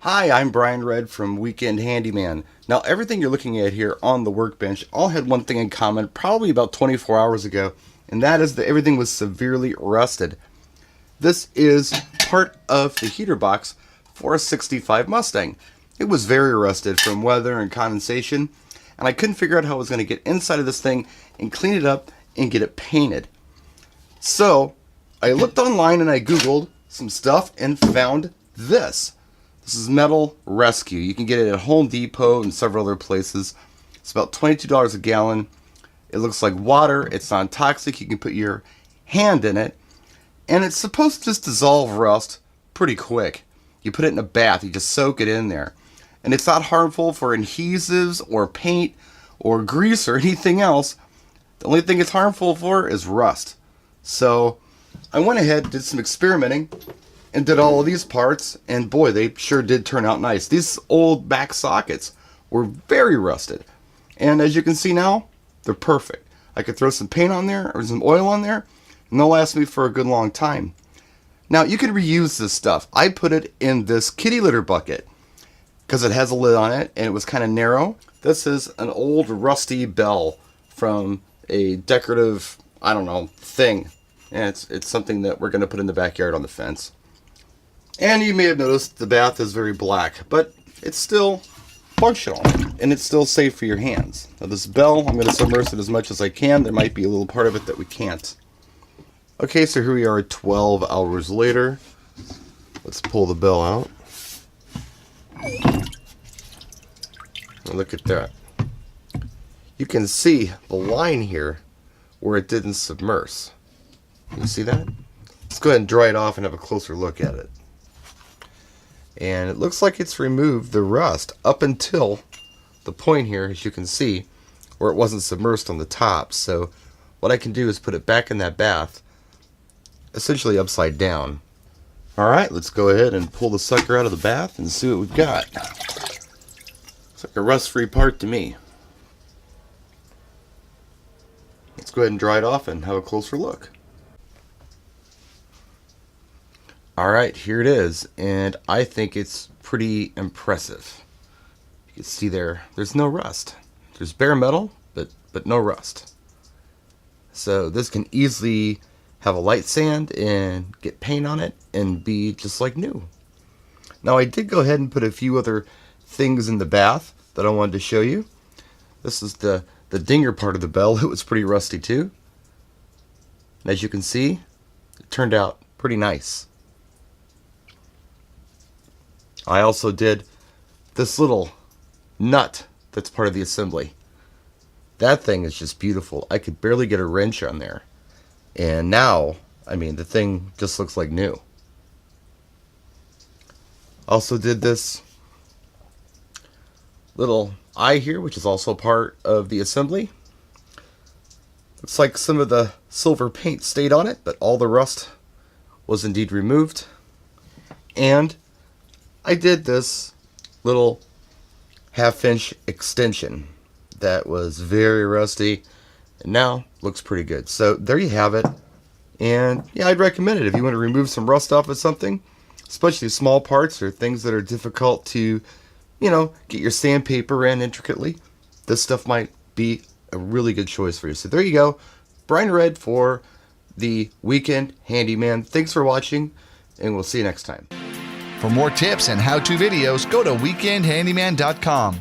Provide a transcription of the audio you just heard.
Hi, I'm Brian Red from Weekend Handyman. Now, everything you're looking at here on the workbench all had one thing in common probably about 24 hours ago, and that is that everything was severely rusted. This is part of the heater box for a 65 Mustang. It was very rusted from weather and condensation, and I couldn't figure out how I was going to get inside of this thing and clean it up and get it painted. So, I looked online and I Googled some stuff and found this. This is Metal Rescue. You can get it at Home Depot and several other places. It's about $22 a gallon. It looks like water. It's non-toxic. You can put your hand in it. And it's supposed to just dissolve rust pretty quick. You put it in a bath. You just soak it in there. And it's not harmful for adhesives or paint or grease or anything else. The only thing it's harmful for is rust. So I went ahead, did some experimenting, and did all of these parts, and boy, they sure did turn out nice. These old back sockets were very rusted, and as you can see now, they're perfect. I could throw some paint on there or some oil on there, and they'll last me for a good long time. Now, you can reuse this stuff. I put it in this kitty litter bucket because it has a lid on it, and it was kind of narrow. This is an old rusty bell from a decorative, I don't know, thing. And it's something that we're going to put in the backyard on the fence. And you may have noticed the bath is very black, but it's still functional, and it's still safe for your hands. Now this bell, I'm going to submerge it as much as I can. There might be a little part of it that we can't. Okay, so here we are 12 hours later. Let's pull the bell out. Look at that. You can see the line here where it didn't submerge. You see that? Let's go ahead and dry it off and have a closer look at it. And it looks like it's removed the rust up until the point here, as you can see, where it wasn't submerged on the top. So what I can do is put it back in that bath, essentially upside down. Alright, let's go ahead and pull the sucker out of the bath and see what we've got. Looks like a rust-free part to me. Let's go ahead and dry it off and have a closer look. Alright, here it is, and I think it's pretty impressive. You can see there's no rust. There's bare metal, but no rust. So this can easily have a light sand and get paint on it and be just like new. Now I did go ahead and put a few other things in the bath that I wanted to show you. This is the dinger part of the bell. It was pretty rusty too. And as you can see, it turned out pretty nice. I also did this little nut that's part of the assembly. That thing is just beautiful. I could barely get a wrench on there. And now, I mean, the thing just looks like new. Also did this little eye here, which is also part of the assembly. Looks like some of the silver paint stayed on it, but all the rust was indeed removed. And I did this little half-inch extension that was very rusty and now looks pretty good. So there you have it. And yeah, I'd recommend it if you want to remove some rust off of something, especially small parts or things that are difficult to, get your sandpaper in intricately. This stuff might be a really good choice for you. So there you go. Brian Red for the Weekend Handyman. Thanks for watching, and we'll see you next time. For more tips and how-to videos, go to weekendhandyman.com.